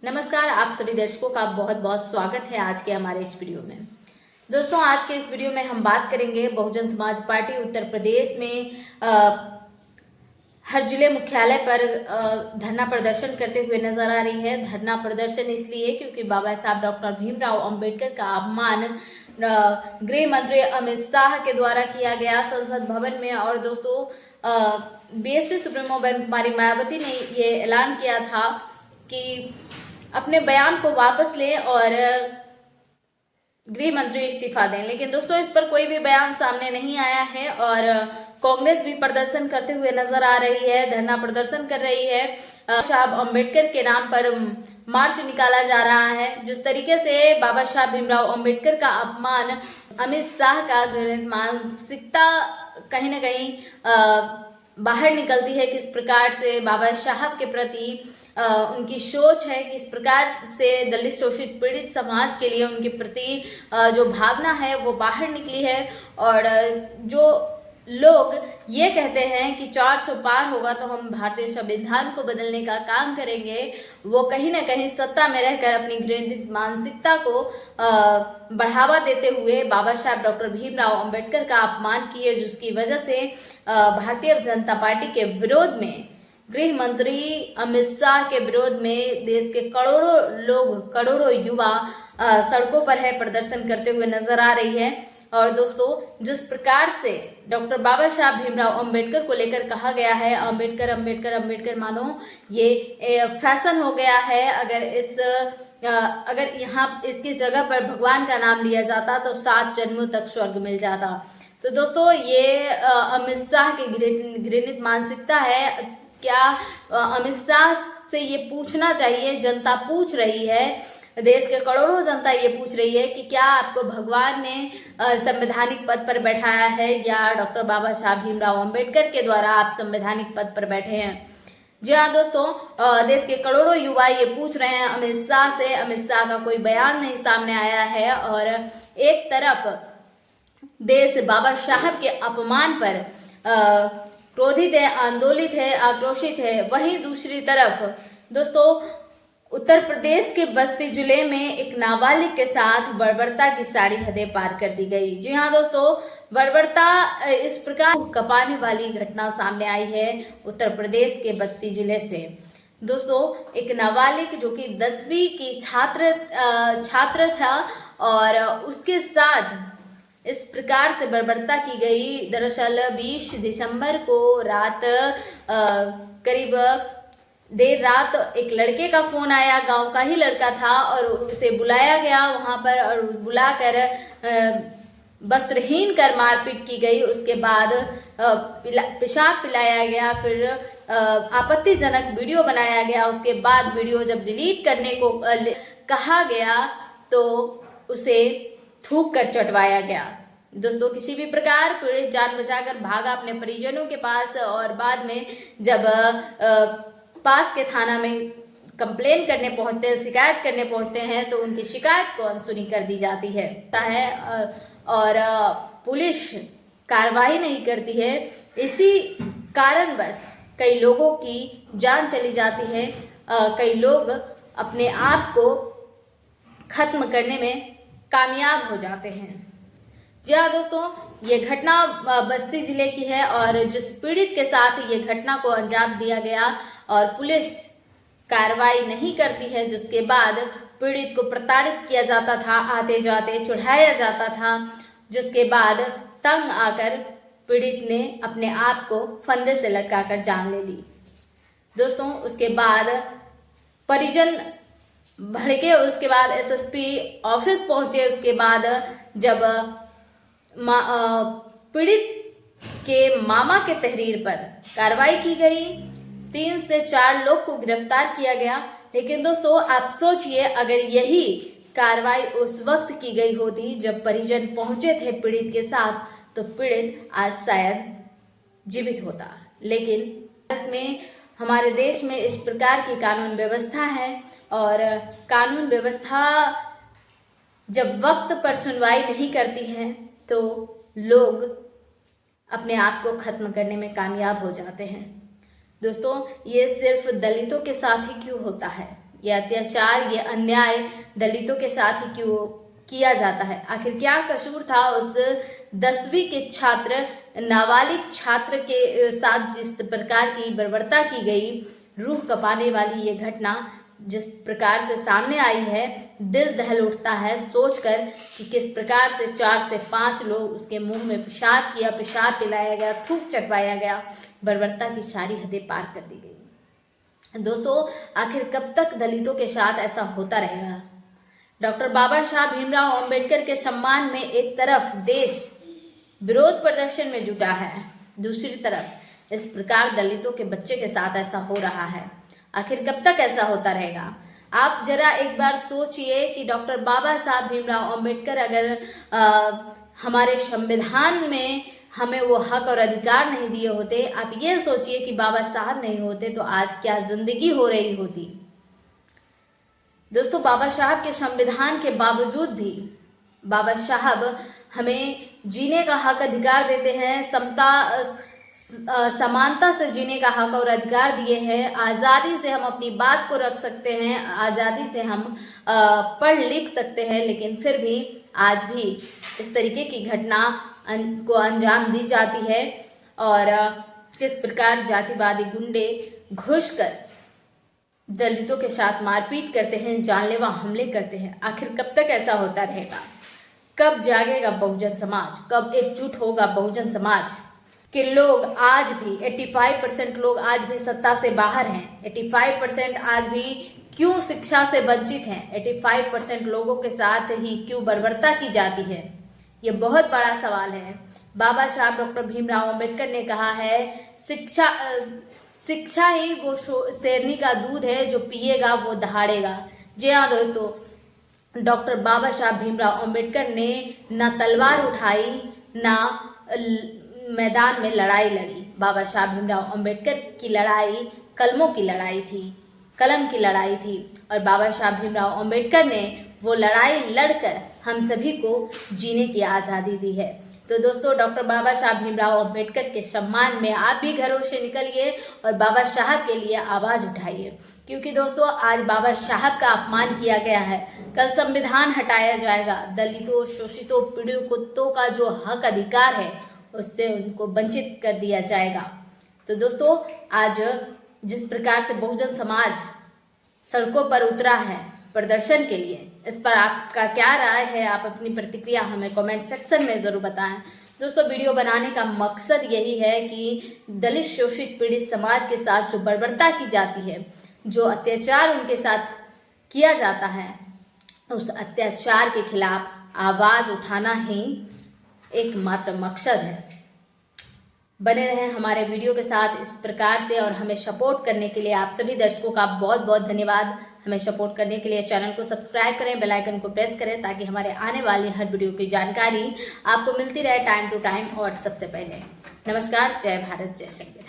नमस्कार, आप सभी दर्शकों का बहुत बहुत स्वागत है आज के हमारे इस वीडियो में। दोस्तों, आज के इस वीडियो में हम बात करेंगे बहुजन समाज पार्टी उत्तर प्रदेश में हर जिले मुख्यालय पर धरना प्रदर्शन करते हुए नजर आ रही है। धरना प्रदर्शन इसलिए क्योंकि बाबा साहब डॉक्टर भीमराव अंबेडकर का अपमान गृह मंत्री अमित शाह के द्वारा किया गया संसद भवन में। और दोस्तों, बीएसपी सुप्रीमो बहन कुमारी मायावती ने ये ऐलान किया था कि अपने बयान को वापस लें और गृह मंत्री इस्तीफा दें, लेकिन दोस्तों इस पर कोई भी बयान सामने नहीं आया है। और कांग्रेस भी प्रदर्शन करते हुए नजर आ रही है, धरना प्रदर्शन कर रही है। साहब अंबेडकर के नाम पर मार्च निकाला जा रहा है। जिस तरीके से बाबा साहब भीमराव अंबेडकर का अपमान, अमित शाह का मानसिकता कहीं ना कहीं बाहर निकलती है, किस प्रकार से बाबा साहब के प्रति उनकी सोच है, किस प्रकार से दलित शोषित पीड़ित समाज के लिए उनके प्रति जो भावना है वो बाहर निकली है। और जो लोग ये कहते हैं कि 400 पार होगा तो हम भारतीय संविधान को बदलने का काम करेंगे, वो कहीं ना कहीं सत्ता में रहकर अपनी घृणित मानसिकता को बढ़ावा देते हुए बाबा साहब डॉक्टर भीमराव अंबेडकर का अपमान किए, जिसकी वजह से भारतीय जनता पार्टी के विरोध में, गृह मंत्री अमित शाह के विरोध में देश के करोड़ों लोग, करोड़ों युवा सड़कों पर है, प्रदर्शन करते हुए नजर आ रही है। और दोस्तों, जिस प्रकार से डॉक्टर बाबा साहब भीमराव अंबेडकर को लेकर कहा गया है, अंबेडकर अंबेडकर अंबेडकर मानो ये फैशन हो गया है। अगर यहाँ इसकी जगह पर भगवान का नाम लिया जाता तो 7 जन्मों तक स्वर्ग मिल जाता। तो दोस्तों, ये अमित शाह की घृणित मानसिकता है। क्या अमित शाह से ये पूछना चाहिए, जनता पूछ रही है, देश के करोड़ों जनता ये पूछ रही है कि क्या आपको भगवान ने संवैधानिक पद पर बैठाया है या डॉक्टर बाबा साहब भीमराव अंबेडकर के द्वारा आप संवैधानिक पद पर बैठे हैं। जी हाँ दोस्तों, देश के करोड़ों युवा ये पूछ रहे हैं अमित शाह से। अमित शाह का कोई बयान नहीं सामने आया है और एक तरफ देश बाबा साहब के अपमान पर क्रोधित है, आंदोलित है, आक्रोशित है। वहीं दूसरी तरफ दोस्तों, उत्तर प्रदेश के बस्ती जिले में एक नाबालिग के साथ बर्बरता की सारी हदें पार कर दी गई। जी हाँ दोस्तों, बर्बरता इस प्रकार कपाने वाली घटना सामने आई है उत्तर प्रदेश के बस्ती जिले से। दोस्तों, एक नाबालिग जो कि 10वीं की छात्र था और उसके साथ इस प्रकार से बर्बरता की गई। दरअसल 20 दिसंबर को रात करीब देर रात एक लड़के का फोन आया, गांव का ही लड़का था, और उसे बुलाया गया वहां पर और बुलाकर वस्त्रहीन कर मारपीट की गई। उसके बाद पेशाब पिलाया गया, फिर आपत्तिजनक वीडियो बनाया गया। उसके बाद वीडियो जब डिलीट करने को कहा गया तो उसे थूक कर चटवाया गया। दोस्तों, किसी भी प्रकार पीड़ित जान बचाकर भागा अपने परिजनों के पास और बाद में जब पास के थाना में कंप्लेन करने पहुंचते हैं, शिकायत करने पहुंचते हैं, तो उनकी शिकायत को अनसुनी कर दी जाती है और पुलिस कार्रवाई नहीं करती है। इसी कारणवश कई लोगों की जान चली जाती है, कई लोग अपने आप को खत्म करने में कामयाब हो जाते हैं। जी हाँ दोस्तों, ये घटना बस्ती जिले की है और जिस पीड़ित के साथ ये घटना को अंजाम दिया गया और पुलिस कार्रवाई नहीं करती है, जिसके बाद पीड़ित को प्रताड़ित किया जाता था, आते जाते चढ़ाया जाता था, जिसके बाद तंग आकर पीड़ित ने अपने आप को फंदे से लटकाकर जान ले ली। दोस्तों, उसके बाद परिजन भड़के, उसके बाद एसएसपी ऑफिस पहुंचे। उसके बाद जब पीड़ित के मामा के तहरीर पर कार्रवाई की गई, 3 से 4 लोग को गिरफ्तार किया गया। लेकिन दोस्तों, आप सोचिए, अगर यही कार्रवाई उस वक्त की गई होती जब परिजन पहुंचे थे पीड़ित के साथ, तो पीड़ित आज शायद जीवित होता। लेकिन भारत में, हमारे देश में इस प्रकार की कानून व्यवस्था है और कानून व्यवस्था जब वक्त पर सुनवाई नहीं करती है तो लोग अपने आप को खत्म करने में कामयाब हो जाते हैं। दोस्तों, ये सिर्फ दलितों के साथ ही क्यों होता है? ये अत्याचार, ये अन्याय दलितों के साथ ही क्यों किया जाता है? आखिर क्या कसूर था उस 10वीं के छात्र, नाबालिग छात्र के साथ जिस प्रकार की बर्बरता की गई, रूह कपाने वाली ये घटना जिस प्रकार से सामने आई है, दिल दहल उठता है सोचकर कि किस प्रकार से 4 से 5 लोग उसके मुंह में पेशाब किया, पेशाब पिलाया गया, थूक चटवाया गया, बर्बरता की सारी हदें पार कर दी गई। दोस्तों, आखिर कब तक दलितों के साथ ऐसा होता रहेगा? डॉक्टर बाबा साहब भीमराव अंबेडकर के सम्मान में एक तरफ देश विरोध प्रदर्शन में जुटा है, दूसरी तरफ इस प्रकार दलितों के बच्चे के साथ ऐसा हो रहा है। आखिर कब तक ऐसा होता रहेगा? आप जरा एक बार सोचिए कि डॉक्टर बाबा साहब भीमराव अंबेडकर अगर हमारे संविधान में हमें वो हक और अधिकार नहीं दिए होते, आप ये सोचिए कि बाबा साहब नहीं होते तो आज क्या जिंदगी हो रही होती। दोस्तों, बाबा साहब के संविधान के बावजूद भी बाबा साहब हमें जीने का हक अधिकार देते हैं, समानता से जीने का हक और अधिकार दिए हैं, आज़ादी से हम अपनी बात को रख सकते हैं, आज़ादी से हम पढ़ लिख सकते हैं, लेकिन फिर भी आज भी इस तरीके की घटना को अंजाम दी जाती है और किस प्रकार जातिवादी गुंडे घुसकर दलितों के साथ मारपीट करते हैं, जानलेवा हमले करते हैं। आखिर कब तक ऐसा होता रहेगा? कब जागेगा बहुजन समाज? कब एकजुट होगा बहुजन समाज? कि लोग आज भी 85% लोग आज भी सत्ता से बाहर हैं, 85% आज भी क्यों शिक्षा से वंचित हैं, 85% लोगों के साथ ही क्यों बर्बरता की जाती है? ये बहुत बड़ा सवाल है। बाबा साहब डॉक्टर भीमराव अंबेडकर ने कहा है, शिक्षा ही वो शेरनी का दूध है, जो पिएगा वो दहाड़ेगा। जी हाँ दोस्तों, डॉक्टर बाबा साहब भीमराव अंबेडकर ने ना तलवार उठाई, ना मैदान में लड़ाई लड़ी। बाबा साहब भीमराव अंबेडकर की लड़ाई कलमों की लड़ाई थी, कलम की लड़ाई थी, और बाबा साहब भीमराव अंबेडकर ने वो लड़ाई लड़कर हम सभी को जीने की आज़ादी दी है। तो दोस्तों, डॉक्टर बाबा साहब भीमराव अंबेडकर के सम्मान में आप भी घरों से निकलिए और बाबा साहब के लिए आवाज़ उठाइए, क्योंकि दोस्तों आज बाबा साहब का अपमान किया गया है, कल संविधान हटाया जाएगा। दलितों, शोषितों, पीड़ितों का जो हक अधिकार है उससे उनको वंचित कर दिया जाएगा। तो दोस्तों, आज जिस प्रकार से बहुजन समाज सड़कों पर उतरा है प्रदर्शन के लिए, इस पर आपका क्या राय है? आप अपनी प्रतिक्रिया हमें कमेंट सेक्शन में ज़रूर बताएं। दोस्तों, वीडियो बनाने का मकसद यही है कि दलित, शोषित, पीड़ित समाज के साथ जो बर्बरता की जाती है, जो अत्याचार उनके साथ किया जाता है, उस अत्याचार के खिलाफ आवाज़ उठाना ही एकमात्र मकसद है। बने रहें हमारे वीडियो के साथ इस प्रकार से, और हमें सपोर्ट करने के लिए आप सभी दर्शकों का बहुत बहुत धन्यवाद। हमें सपोर्ट करने के लिए चैनल को सब्सक्राइब करें, बेल आइकन को प्रेस करें, ताकि हमारे आने वाली हर वीडियो की जानकारी आपको मिलती रहे टाइम टू टाइम और सबसे पहले। नमस्कार, जय भारत, जय संविधान।